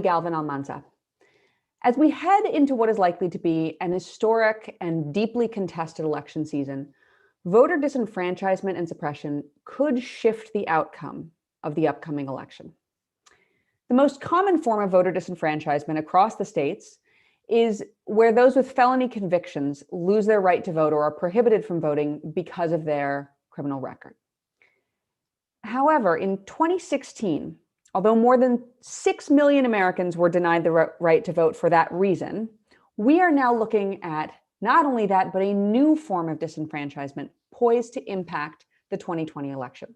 Galvin Almanza. As we head into what is likely to be an historic and deeply contested election season, voter disenfranchisement and suppression could shift the outcome of the upcoming election. The most common form of voter disenfranchisement across the states is where those with felony convictions lose their right to vote or are prohibited from voting because of their criminal record. However, in 2016, although more than 6 million Americans were denied the right to vote for that reason, we are now looking at not only that, but a new form of disenfranchisement poised to impact the 2020 election,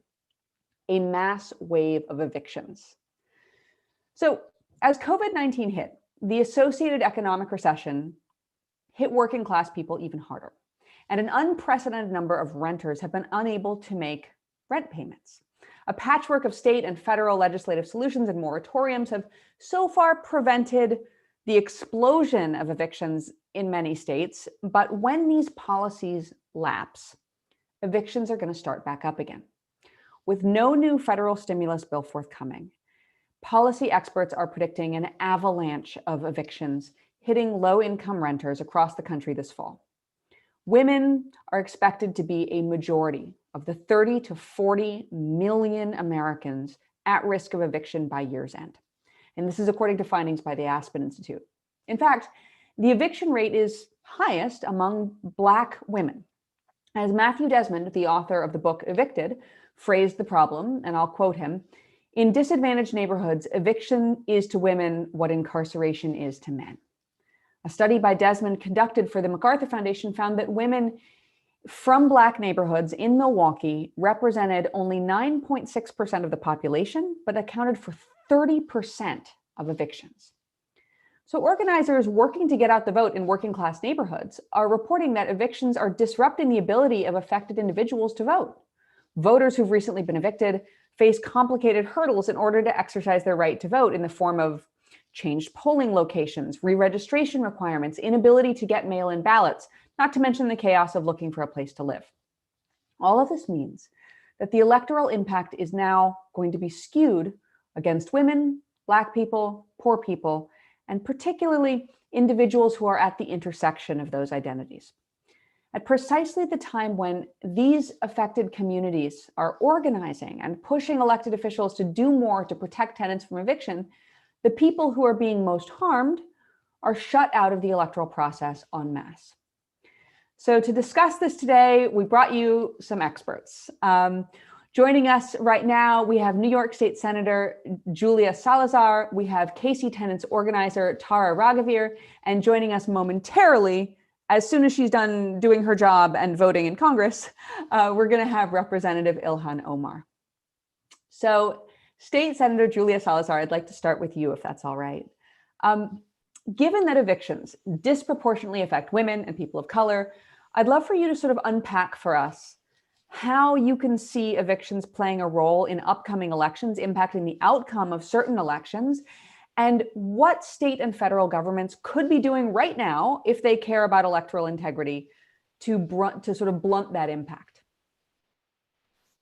a mass wave of evictions. So as COVID-19 hit, the associated economic recession hit working class people even harder. And an unprecedented number of renters have been unable to make rent payments. A patchwork of state and federal legislative solutions and moratoriums have so far prevented the explosion of evictions in many states. But when these policies lapse, evictions are going to start back up again. With no new federal stimulus bill forthcoming, policy experts are predicting an avalanche of evictions hitting low-income renters across the country this fall. Women are expected to be a majority of the 30 to 40 million Americans at risk of eviction by year's end. And this is according to findings by the Aspen Institute. In fact, the eviction rate is highest among Black women. As Matthew Desmond, the author of the book Evicted, phrased the problem, and I'll quote him, "In disadvantaged neighborhoods, eviction is to women what incarceration is to men." A study by Desmond conducted for the MacArthur Foundation found that women from Black neighborhoods in Milwaukee represented only 9.6% of the population, but accounted for 30% of evictions. So organizers working to get out the vote in working class neighborhoods are reporting that evictions are disrupting the ability of affected individuals to vote. Voters who've recently been evicted face complicated hurdles in order to exercise their right to vote in the form of changed polling locations, re-registration requirements, inability to get mail-in ballots, not to mention the chaos of looking for a place to live. All of this means that the electoral impact is now going to be skewed against women, Black people, poor people, and particularly individuals who are at the intersection of those identities. At precisely the time when these affected communities are organizing and pushing elected officials to do more to protect tenants from eviction, the people who are being most harmed are shut out of the electoral process en masse. So to discuss this today, we brought you some experts. Joining us right now, we have New York State Senator Julia Salazar, we have Casey Tenants organizer Tara Raghavir, and joining us momentarily, as soon as she's done doing her job and voting in Congress, we're going to have Representative Ilhan Omar. So State Senator Julia Salazar, I'd like to start with you, if that's all right. Given that evictions disproportionately affect women and people of color, I'd love for you to sort of unpack for us how you can see evictions playing a role in upcoming elections, impacting the outcome of certain elections, and what state and federal governments could be doing right now if they care about electoral integrity to sort of blunt that impact.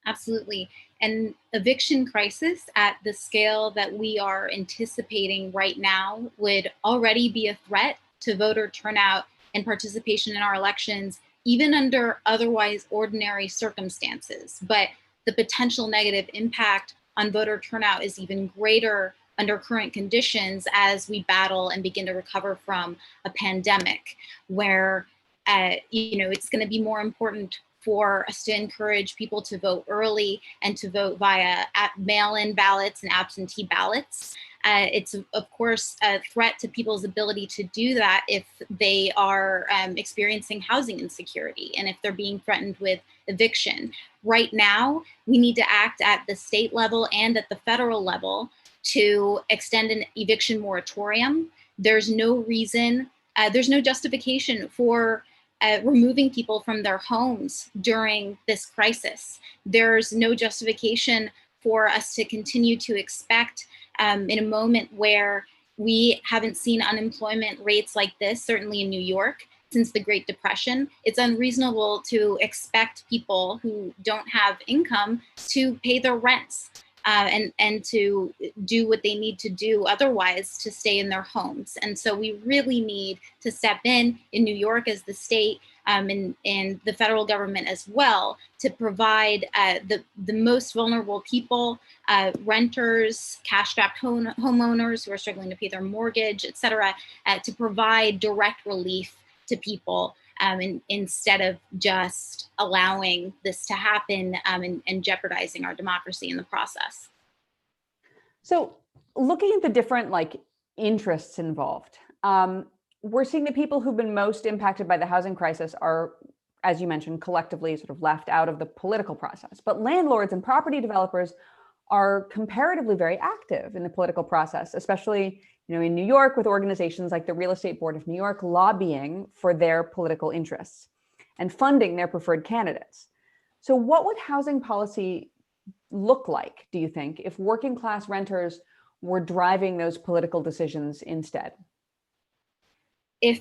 Absolutely. An eviction crisis at the scale that we are anticipating right now would already be a threat to voter turnout and participation in our elections, even under otherwise ordinary circumstances. But the potential negative impact on voter turnout is even greater under current conditions as we battle and begin to recover from a pandemic where it's going to be more important for us to encourage people to vote early and to vote via mail-in ballots and absentee ballots. It's, of course, a threat to people's ability to do that if they are experiencing housing insecurity and if they're being threatened with eviction. Right now, we need to act at the state level and at the federal level to extend an eviction moratorium. There's no reason, there's no justification for removing people from their homes during this crisis. There's no justification for us to continue to expect in a moment where we haven't seen unemployment rates like this, certainly in New York, since the Great Depression. It's unreasonable to expect people who don't have income to pay their rents. and to do what they need to do otherwise to stay in their homes. And so we really need to step in New York as the state, and the federal government as well, to provide the most vulnerable people, renters, cash-strapped homeowners who are struggling to pay their mortgage, et cetera, to provide direct relief to people, instead of just allowing this to happen, and jeopardizing our democracy in the process. So looking at the different interests involved, we're seeing the people who've been most impacted by the housing crisis are, as you mentioned, collectively sort of left out of the political process. But landlords and property developers are comparatively very active in the political process, especially in New York, with organizations like the Real Estate Board of New York lobbying for their political interests and funding their preferred candidates. So what would housing policy look like, do you think, if working class renters were driving those political decisions instead? If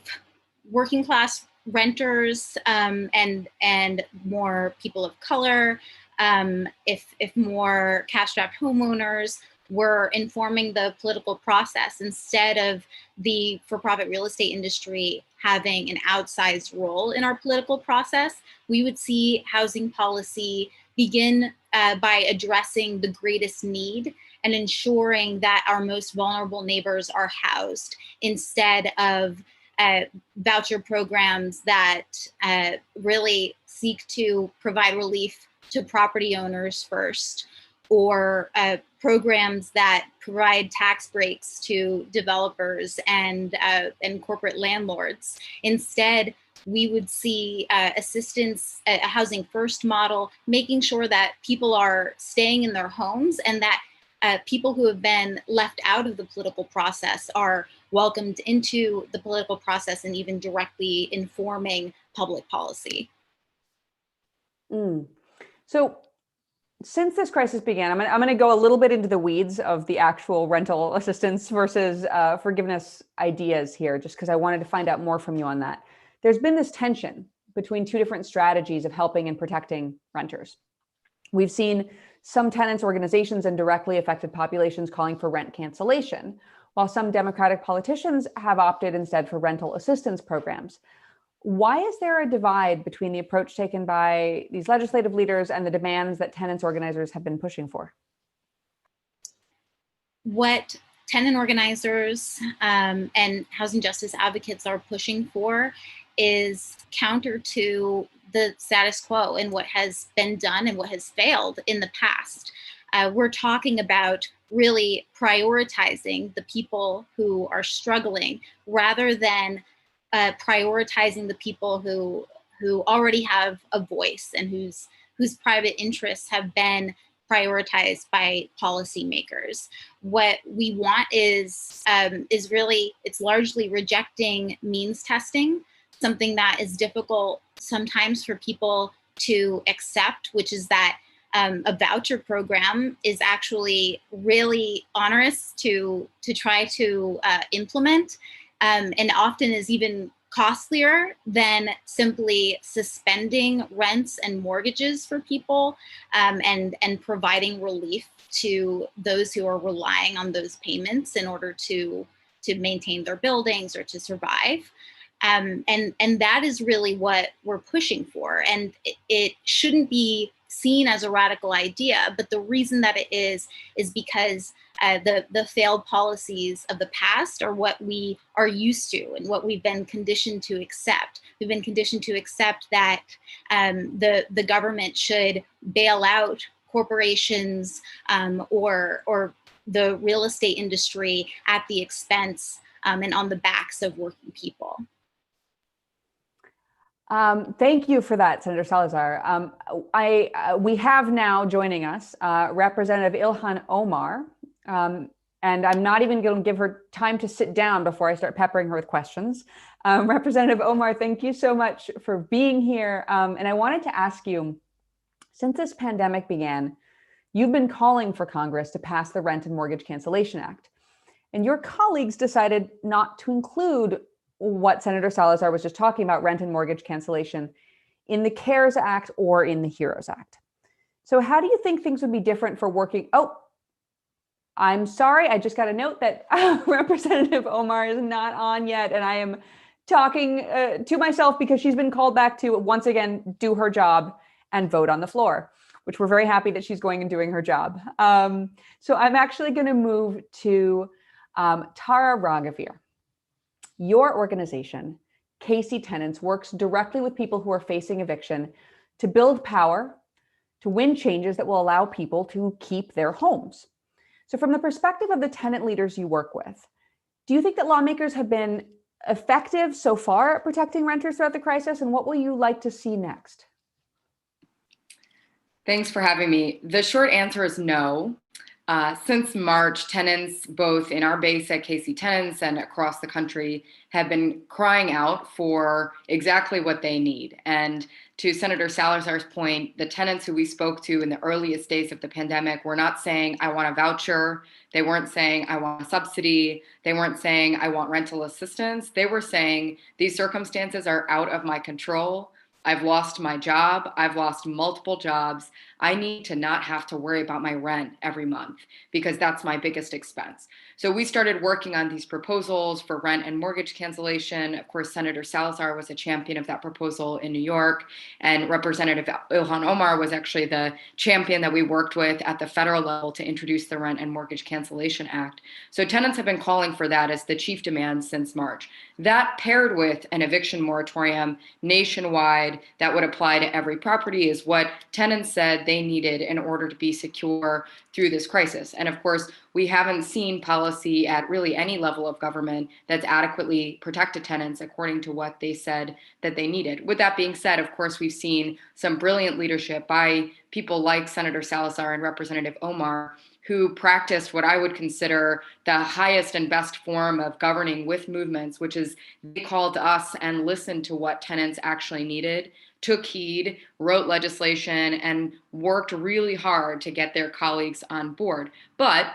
working class renters, and more people of color, if more cash-strapped homeowners were informing the political process instead of the for-profit real estate industry having an outsized role in our political process, we would see housing policy begin by addressing the greatest need and ensuring that our most vulnerable neighbors are housed, instead of voucher programs that really seek to provide relief to property owners first, or programs that provide tax breaks to developers and corporate landlords. Instead, we would see assistance, a housing first model, making sure that people are staying in their homes, and that people who have been left out of the political process are welcomed into the political process and even directly informing public policy. So since this crisis began, I'm going to go a little bit into the weeds of the actual rental assistance versus forgiveness ideas here, just because I wanted to find out more from you on that. There's been this tension between two different strategies of helping and protecting renters. We've seen some tenants organizations and directly affected populations calling for rent cancellation, while some Democratic politicians have opted instead for rental assistance programs. Why is there a divide between the approach taken by these legislative leaders and the demands that tenants organizers have been pushing for? What tenant organizers and housing justice advocates are pushing for is counter to the status quo and what has been done and what has failed in the past. We're talking about really prioritizing the people who are struggling, rather than prioritizing the people who already have a voice and whose private interests have been prioritized by policymakers. What we want is really, it's largely rejecting means testing, something that is difficult sometimes for people to accept, which is that a voucher program is actually really onerous to try to implement, and often is even costlier than simply suspending rents and mortgages for people, and providing relief to those who are relying on those payments in order to maintain their buildings or to survive. And that is really what we're pushing for. And it shouldn't be seen as a radical idea, but the reason that it is because the failed policies of the past are what we are used to and what we've been conditioned to accept. We've been conditioned to accept that the government should bail out corporations, or the real estate industry at the expense and on the backs of working people. Thank you for that, Senator Salazar. We have now joining us Representative Ilhan Omar, and I'm not even going to give her time to sit down before I start peppering her with questions. Representative Omar, thank you so much for being here. And I wanted to ask you, since this pandemic began, you've been calling for Congress to pass the Rent and Mortgage Cancellation Act. And your colleagues decided not to include what Senator Salazar was just talking about, rent and mortgage cancellation, in the CARES Act or in the HEROES Act. So how do you think things would be different for working? Oh, I'm sorry, I just got a note that Representative Omar is not on yet, and I am talking to myself because she's been called back to once again do her job and vote on the floor, which we're very happy that she's going and doing her job. So I'm actually going to move to Tara Raghavir. Your organization, Casey Tenants, works directly with people who are facing eviction to build power, to win changes that will allow people to keep their homes. So from the perspective of the tenant leaders you work with, do you think that lawmakers have been effective so far at protecting renters throughout the crisis? And what will you like to see next? Thanks for having me. The short answer is no. Since March, tenants, both in our base at Casey Tenants and across the country, have been crying out for exactly what they need. And to Senator Salazar's point, the tenants who we spoke to in the earliest days of the pandemic were not saying, I want a voucher. They weren't saying, I want a subsidy. They weren't saying, I want rental assistance. They were saying, these circumstances are out of my control. I've lost my job. I've lost multiple jobs. I need to not have to worry about my rent every month because that's my biggest expense. So we started working on these proposals for rent and mortgage cancellation. Of course, Senator Salazar was a champion of that proposal in New York, and Representative Ilhan Omar was actually the champion that we worked with at the federal level to introduce the Rent and Mortgage Cancellation Act. So tenants have been calling for that as the chief demand since March. That paired with an eviction moratorium nationwide that would apply to every property is what tenants said they needed in order to be secure through this crisis. And of course, we haven't seen policy at really any level of government that's adequately protected tenants according to what they said that they needed. With that being said, of course, we've seen some brilliant leadership by people like Senator Salazar and Representative Omar, who practiced what I would consider the highest and best form of governing with movements, which is they called us and listened to what tenants actually needed, took heed, wrote legislation, and worked really hard to get their colleagues on board. But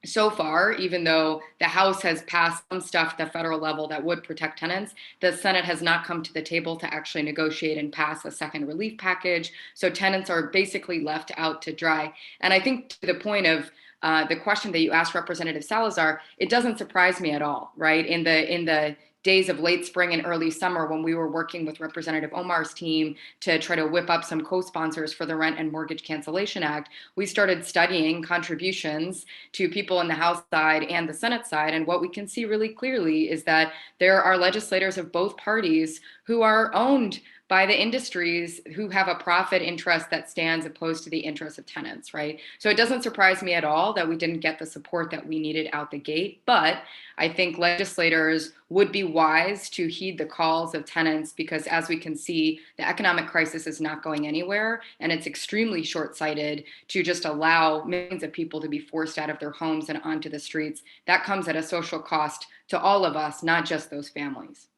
so far, even though the House has passed some stuff at the federal level that would protect tenants, the Senate has not come to the table to actually negotiate and pass a second relief package. So tenants are basically left out to dry. And I think to the point of the question that you asked Representative Salazar, it doesn't surprise me at all, right? In the days of late spring and early summer when we were working with Representative Omar's team to try to whip up some co-sponsors for the Rent and Mortgage Cancellation Act, we started studying contributions to people in the House side and the Senate side. And what we can see really clearly is that there are legislators of both parties who are owned by the industries who have a profit interest that stands opposed to the interests of tenants, right? So it doesn't surprise me at all that we didn't get the support that we needed out the gate, but I think legislators would be wise to heed the calls of tenants because as we can see, the economic crisis is not going anywhere, and it's extremely short-sighted to just allow millions of people to be forced out of their homes and onto the streets. That comes at a social cost to all of us, not just those families.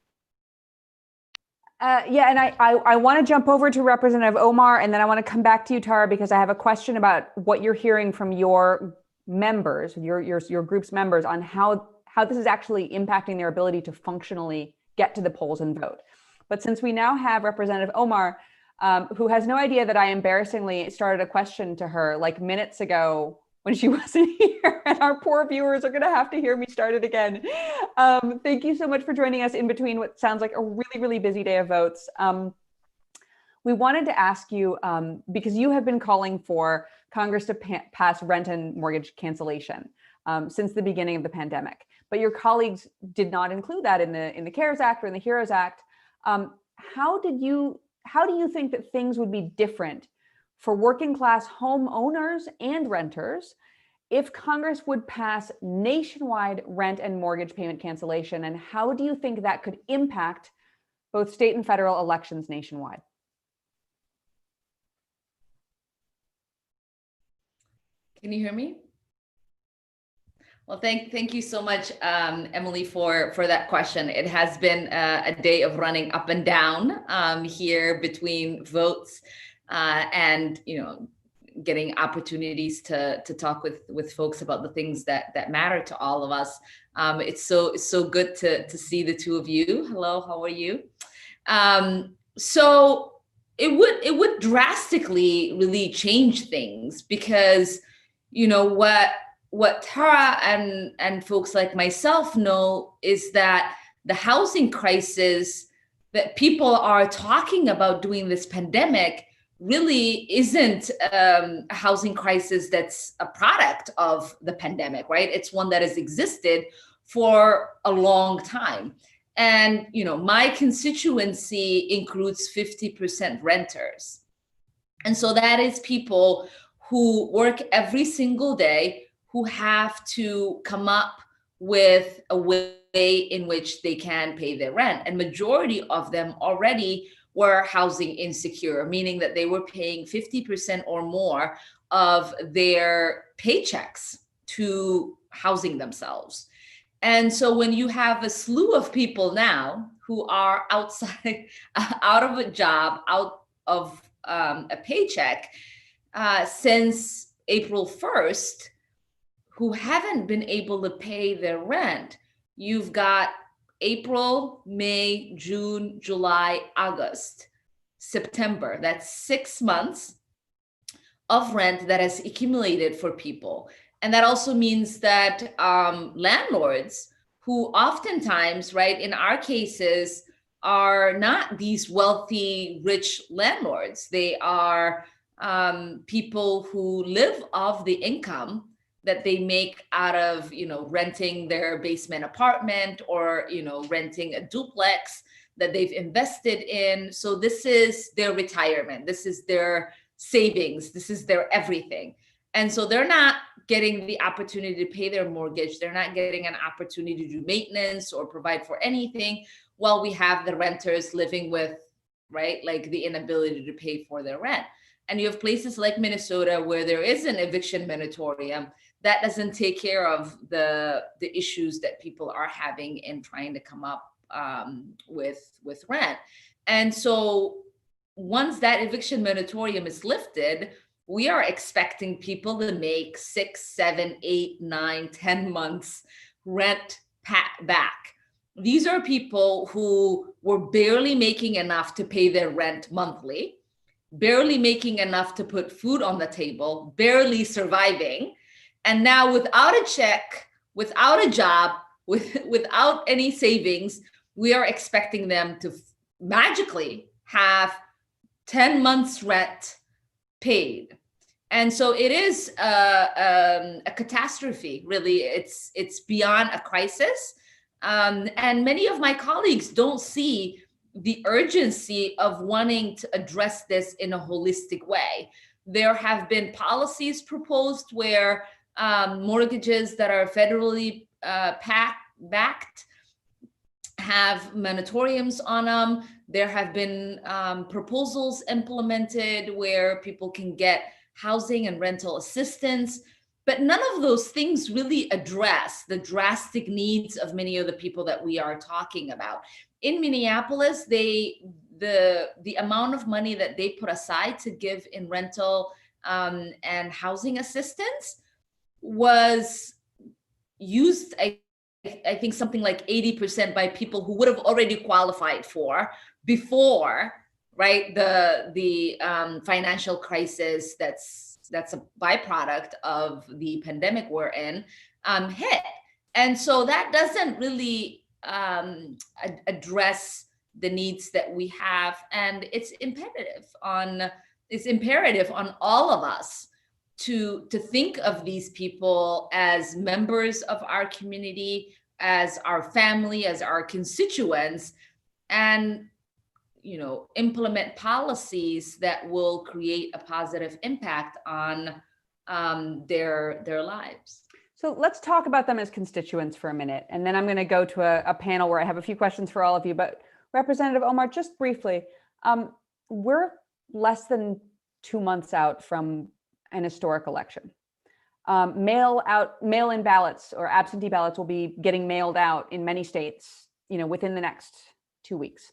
Yeah, and I want to jump over to Representative Omar, and then I want to come back to you, Tara, because I have a question about what you're hearing from your members, your group's members, on how this is actually impacting their ability to functionally get to the polls and vote. But since we now have Representative Omar, who has no idea that I embarrassingly started a question to her like minutes ago when she wasn't here, and our poor viewers are going to have to hear me start it again. Thank you so much for joining us in between what sounds like a really, really busy day of votes. We wanted to ask you, because you have been calling for Congress to pass rent and mortgage cancellation since the beginning of the pandemic, but your colleagues did not include that in the CARES Act or in the HEROES Act. How do you think that things would be different for working class homeowners and renters if Congress would pass nationwide rent and mortgage payment cancellation? And how do you think that could impact both state and federal elections nationwide? Can you hear me? Well, thank you so much, Emily, for that question. It has been a day of running up and down here between votes and getting opportunities to talk with folks about the things that matter to all of us. It's so good to see the two of you. Hello, how are you? So it would drastically really change things because what Tara and folks like myself know is that the housing crisis that people are talking about during this pandemic really isn't a housing crisis that's a product of the pandemic, right? It's one that has existed for a long time. And, my constituency includes 50% renters. And so that is people who work every single day, who have to come up with a way in which they can pay their rent. And majority of them already were housing insecure, meaning that they were paying 50% or more of their paychecks to housing themselves. And so when you have a slew of people now who are outside, out of a job, out of a paycheck since April 1st, who haven't been able to pay their rent, you've got April, May, June, July, August, September. That's 6 months of rent that has accumulated for people. And that also means that landlords who oftentimes, right, in our cases, are not these wealthy, rich landlords. They are people who live off the income that they make out of, renting their basement apartment or, renting a duplex that they've invested in. So this is their retirement. This is their savings. This is their everything. And so they're not getting the opportunity to pay their mortgage. They're not getting an opportunity to do maintenance or provide for anything, while we have the renters living with, right, like the inability to pay for their rent. And you have places like Minnesota where there is an eviction moratorium that doesn't take care of the issues that people are having in trying to come up with rent. And so once that eviction moratorium is lifted, we are expecting people to make 6, 7, 8, 9, 10 months rent back. These are people who were barely making enough to pay their rent monthly, barely making enough to put food on the table, barely surviving. And now without a check, without a job, without any savings, we are expecting them to magically have 10 months rent paid. And so it is a catastrophe, really. It's beyond a crisis. And many of my colleagues don't see the urgency of wanting to address this in a holistic way. There have been policies proposed where mortgages that are federally backed have moratoriums on them. There have been proposals implemented where people can get housing and rental assistance, but none of those things really address the drastic needs of many of the people that we are talking about. In Minneapolis, the amount of money that they put aside to give in rental and housing assistance was used, I think something like 80% by people who would have already qualified for before, right, the financial crisis that's a byproduct of the pandemic we're in hit. And so that doesn't really address the needs that we have. And it's imperative on all of us to think of these people as members of our community, as our family, as our constituents, and implement policies that will create a positive impact on their lives. So let's talk about them as constituents for a minute. And then I'm going to go to a panel where I have a few questions for all of you. But Representative Omar, just briefly, we're less than 2 months out from an historic election. Mail-in ballots or absentee ballots will be getting mailed out in many states, within the next 2 weeks.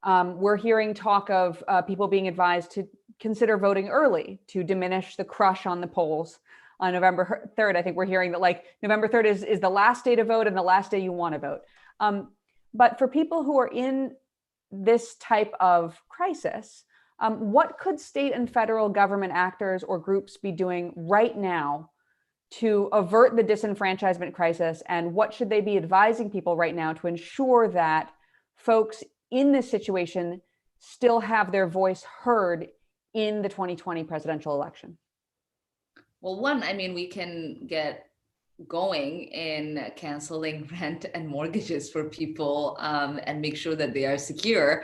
We're hearing talk of people being advised to consider voting early to diminish the crush on the polls on November 3rd. I think we're hearing that November 3rd is the last day to vote and the last day you want to vote. But for people who are in this type of crisis, what could state and federal government actors or groups be doing right now to avert the disenfranchisement crisis? And what should they be advising people right now to ensure that folks in this situation still have their voice heard in the 2020 presidential election? Well, one, I mean, we can get going in canceling rent and mortgages for people, and make sure that they are secure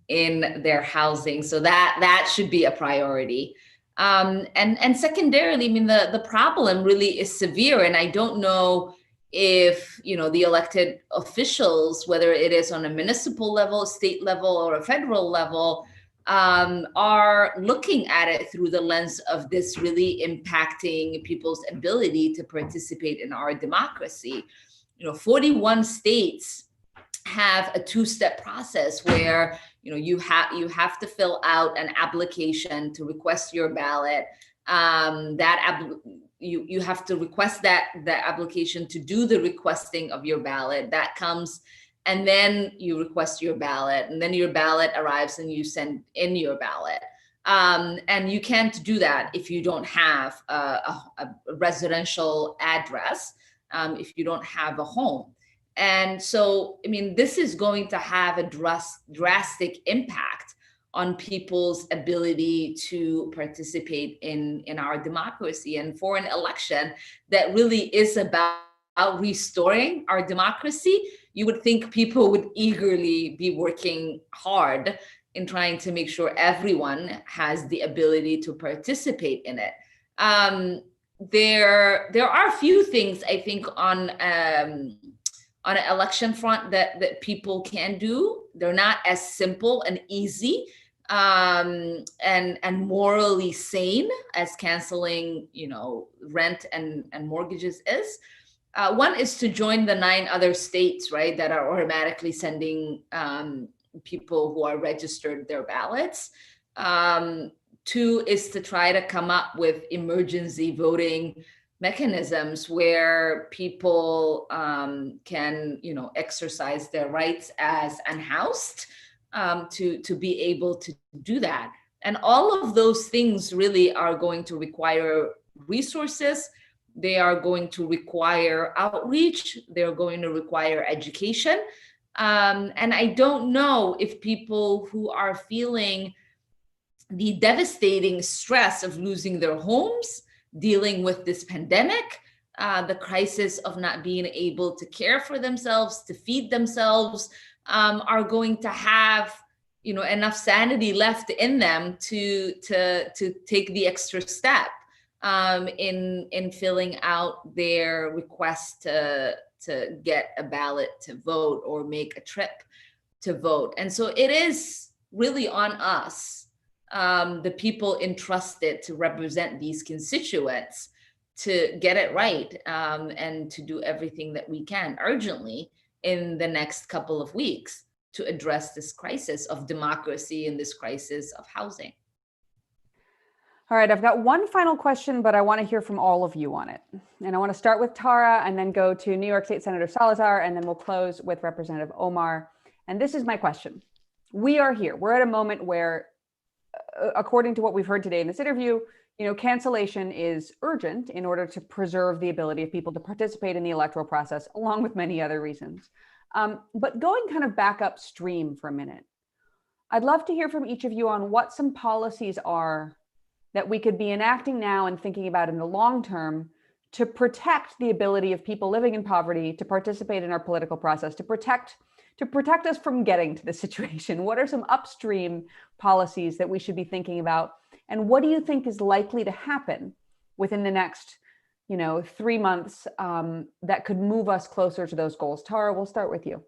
in their housing. So that should be a priority. And secondarily, I mean, the problem really is severe, and I don't know if the elected officials, whether it is on a municipal level, state level, or a federal level, are looking at it through the lens of this really impacting people's ability to participate in our democracy. 41 states have a two-step process where you have to fill out an application to request your ballot. You have to request that application to do the requesting of your ballot. That comes, and then you request your ballot, and then your ballot arrives and you send in your ballot. And you can't do that if you don't have a residential address, if you don't have a home. And so, I mean, this is going to have a drastic impact on people's ability to participate in our democracy. And for an election that really is about restoring our democracy, you would think people would eagerly be working hard in trying to make sure everyone has the ability to participate in it. There are a few things, I think, on an election front that people can do. They're not as simple and easy and morally sane as canceling, rent and mortgages is. One is to join the 9 other states, right, that are automatically sending people who are registered their ballots. 2 is to try to come up with emergency voting mechanisms where people can, exercise their rights as unhoused, to be able to do that. And all of those things really are going to require resources. They are going to require outreach. They're going to require education. And I don't know if people who are feeling the devastating stress of losing their homes, dealing with this pandemic, the crisis of not being able to care for themselves, to feed themselves, are going to have enough sanity left in them to take the extra step in filling out their request to get a ballot to vote or make a trip to vote. And so it is really on us, the people entrusted to represent these constituents, to get it right, and to do everything that we can urgently in the next couple of weeks to address this crisis of democracy and this crisis of housing. All right, I've got one final question, but I want to hear from all of you on it. And I want to start with Tara and then go to New York State Senator Salazar, and then we'll close with Representative Omar. And this is my question. We are here. We're at a moment where, according to what we've heard today in this interview, cancellation is urgent in order to preserve the ability of people to participate in the electoral process, along with many other reasons. But going kind of back upstream for a minute, I'd love to hear from each of you on what some policies are that we could be enacting now and thinking about in the long term to protect the ability of people living in poverty to participate in our political process, to protect us from getting to this situation. What are some upstream policies that we should be thinking about? And what do you think is likely to happen within the next 3 months that could move us closer to those goals? Tara, we'll start with you.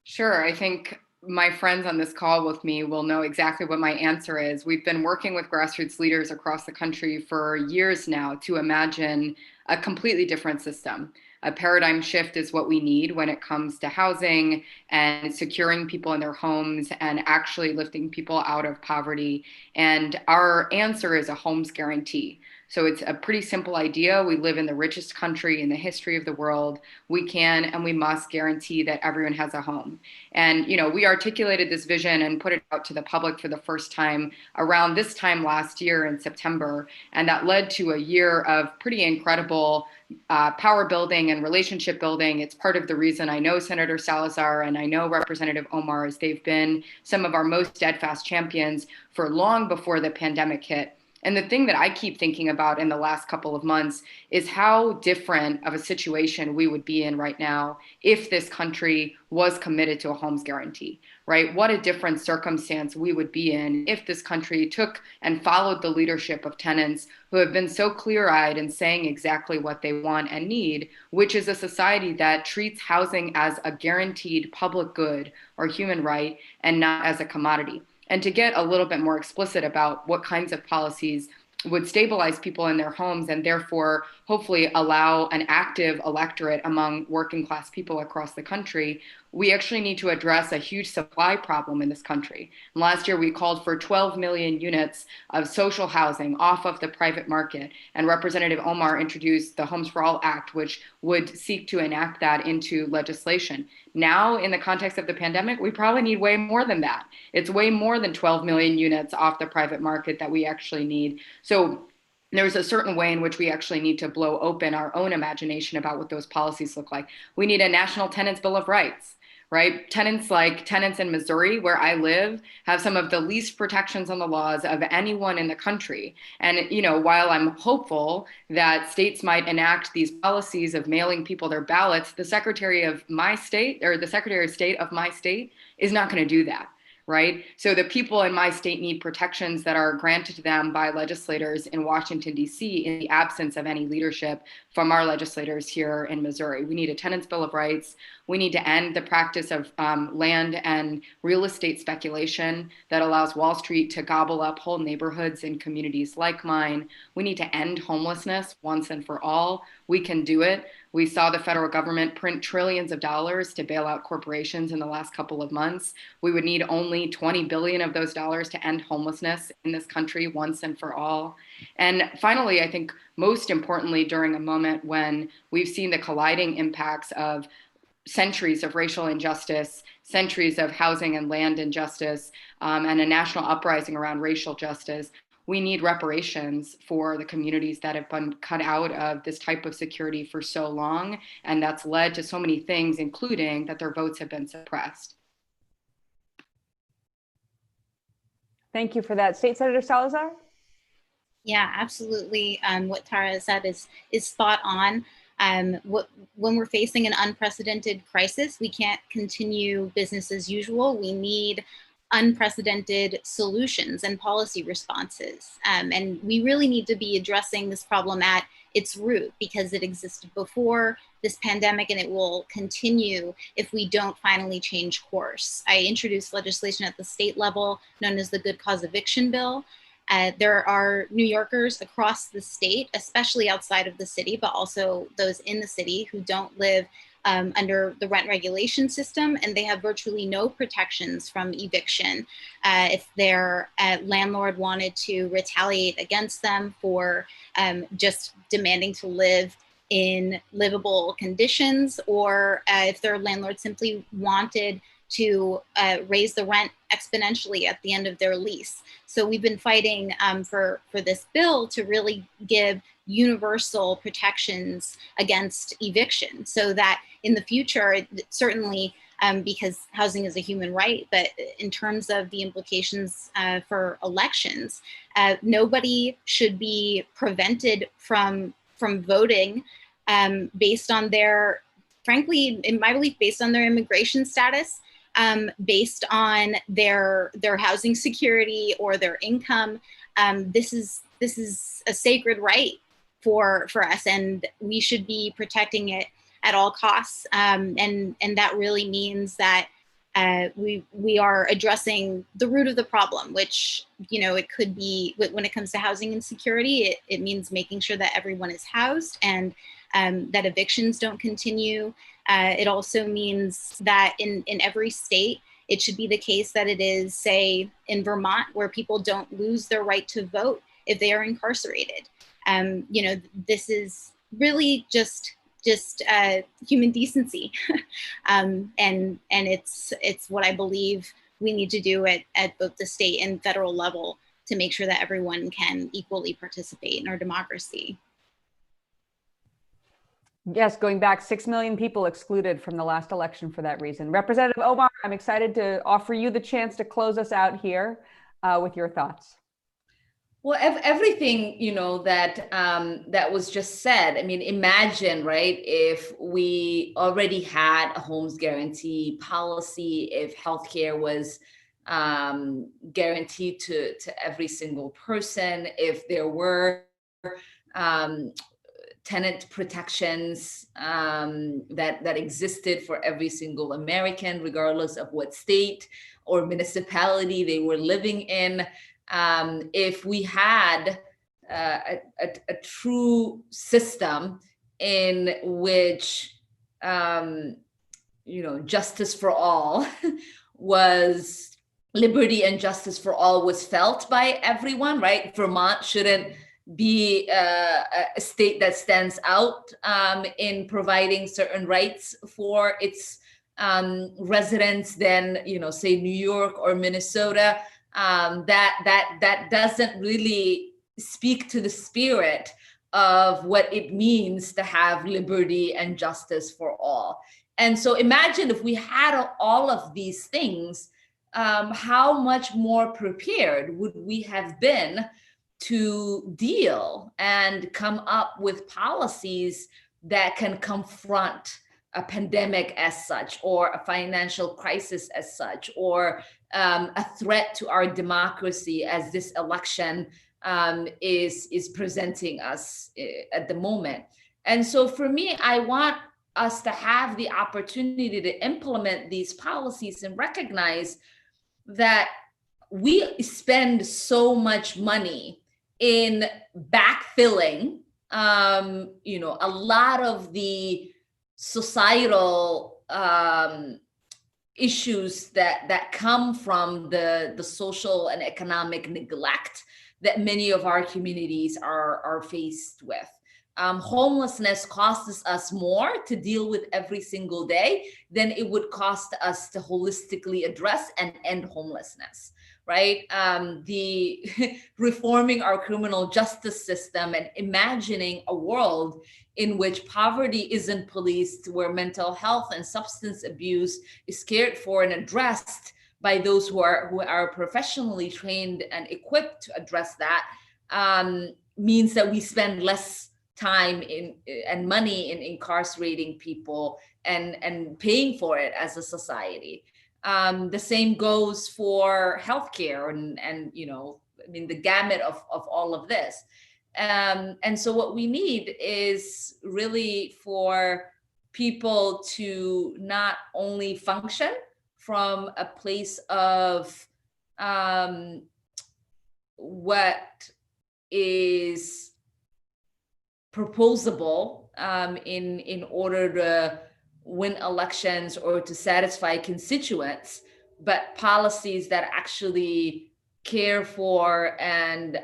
Sure. I think my friends on this call with me will know exactly what my answer is. We've been working with grassroots leaders across the country for years now to imagine a completely different system. A paradigm shift is what we need when it comes to housing and securing people in their homes and actually lifting people out of poverty. And our answer is a homes guarantee. So it's a pretty simple idea. We live in the richest country in the history of the world. We can and we must guarantee that everyone has a home. And, we articulated this vision and put it out to the public for the first time around this time last year in September. And that led to a year of pretty incredible power building and relationship building. It's part of the reason I know Senator Salazar and I know Representative Omar, as they've been some of our most steadfast champions for long before the pandemic hit. And the thing that I keep thinking about in the last couple of months is how different of a situation we would be in right now if this country was committed to a homes guarantee, right? What a different circumstance we would be in if this country took and followed the leadership of tenants who have been so clear-eyed in saying exactly what they want and need, which is a society that treats housing as a guaranteed public good or human right and not as a commodity. And to get a little bit more explicit about what kinds of policies would stabilize people in their homes and therefore hopefully allow an active electorate among working class people across the country, we actually need to address a huge supply problem in this country. And last year, we called for 12 million units of social housing off of the private market. And Representative Omar introduced the Homes for All Act, which would seek to enact that into legislation. Now, in the context of the pandemic, we probably need way more than that. It's way more than 12 million units off the private market that we actually need. So there's a certain way in which we actually need to blow open our own imagination about what those policies look like. We need a national tenants bill of rights, right? Tenants in Missouri, where I live, have some of the least protections on the laws of anyone in the country. And, while I'm hopeful that states might enact these policies of mailing people their ballots, the Secretary of State of my state is not going to do that. Right? So the people in my state need protections that are granted to them by legislators in Washington, D.C. in the absence of any leadership from our legislators here in Missouri. We need a tenants bill of rights. We need to end the practice of land and real estate speculation that allows Wall Street to gobble up whole neighborhoods in communities like mine. We need to end homelessness once and for all. We can do it. We saw the federal government print trillions of dollars to bail out corporations in the last couple of months. We would need only 20 billion of those dollars to end homelessness in this country once and for all. And finally, I think most importantly, during a moment when we've seen the colliding impacts of centuries of racial injustice, centuries of housing and land injustice, and a national uprising around racial justice, we need reparations for the communities that have been cut out of this type of security for so long. And that's led to so many things, including that their votes have been suppressed. Thank you for that. State Senator Salazar? Yeah, absolutely. What Tara said is spot on. When we're facing an unprecedented crisis, we can't continue business as usual. We need unprecedented solutions and policy responses. And we really need to be addressing this problem at its root because it existed before this pandemic and it will continue if we don't finally change course. I introduced legislation at the state level known as the Good Cause Eviction Bill. There are New Yorkers across the state, especially outside of the city, but also those in the city who don't live under the rent regulation system, and they have virtually no protections from eviction. If their landlord wanted to retaliate against them for just demanding to live in livable conditions, or if their landlord simply wanted to raise the rent exponentially at the end of their lease. So we've been fighting for this bill to really give universal protections against eviction so that in the future, certainly because housing is a human right, but in terms of the implications for elections, nobody should be prevented from voting based on their, frankly, in my belief, based on their immigration status, based on their housing security or their income. This is a sacred right for us, and we should be protecting it at all costs. And that really means that we are addressing the root of the problem, which, it could be when it comes to housing insecurity, it means making sure that everyone is housed and that evictions don't continue. It also means that in every state, it should be the case that it is, say, in Vermont, where people don't lose their right to vote if they are incarcerated. This is really just human decency, and it's what I believe we need to do at both the state and federal level to make sure that everyone can equally participate in our democracy. Yes, going back, 6 million people excluded from the last election for that reason. Representative Omar, I'm excited to offer you the chance to close us out here with your thoughts. Well, everything, that was just said. I mean, imagine, right, if we already had a homes guarantee policy, if healthcare was guaranteed to every single person, if there were tenant protections that existed for every single American, regardless of what state or municipality they were living in. If we had a true system in which, justice for all was liberty and justice for all was felt by everyone, right? Vermont shouldn't be a state that stands out in providing certain rights for its residents than, say New York or Minnesota. That doesn't really speak to the spirit of what it means to have liberty and justice for all. And so imagine if we had all of these things, how much more prepared would we have been to deal and come up with policies that can confront a pandemic as such, or a financial crisis as such, or a threat to our democracy as this election is presenting us at the moment. And so for me, I want us to have the opportunity to implement these policies and recognize that we spend so much money in backfilling, a lot of the societal issues that come from the social and economic neglect that many of our communities are faced with. Homelessness costs us more to deal with every single day than it would cost us to holistically address and end homelessness, right? The reforming our criminal justice system and imagining a world in which poverty isn't policed, where mental health and substance abuse is cared for and addressed by those who are professionally trained and equipped to address that, means that we spend less time and money in incarcerating people and paying for it as a society. The same goes for healthcare and the gamut of all of this. And so what we need is really for people to not only function from a place of what is proposable in order to win elections or to satisfy constituents, but policies that actually care for and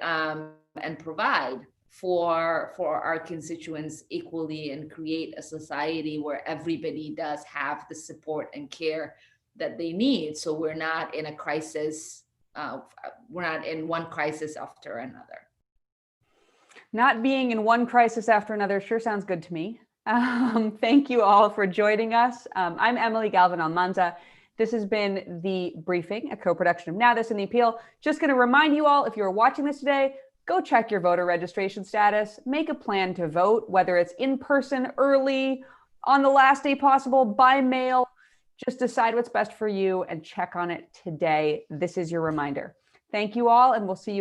provide for our constituents equally, and create a society where everybody does have the support and care that they need. So we're not in a crisis, we're not in one crisis after another. Not being in one crisis after another sure sounds good to me. Thank you all for joining us. I'm Emily Galvin Almanza. This has been The Briefing, a co-production of Now This and The Appeal. Just going to remind you all, if you're watching this today, go check your voter registration status, make a plan to vote, whether it's in person, early, on the last day possible, by mail. Just decide what's best for you and check on it today. This is your reminder. Thank you all, and we'll see you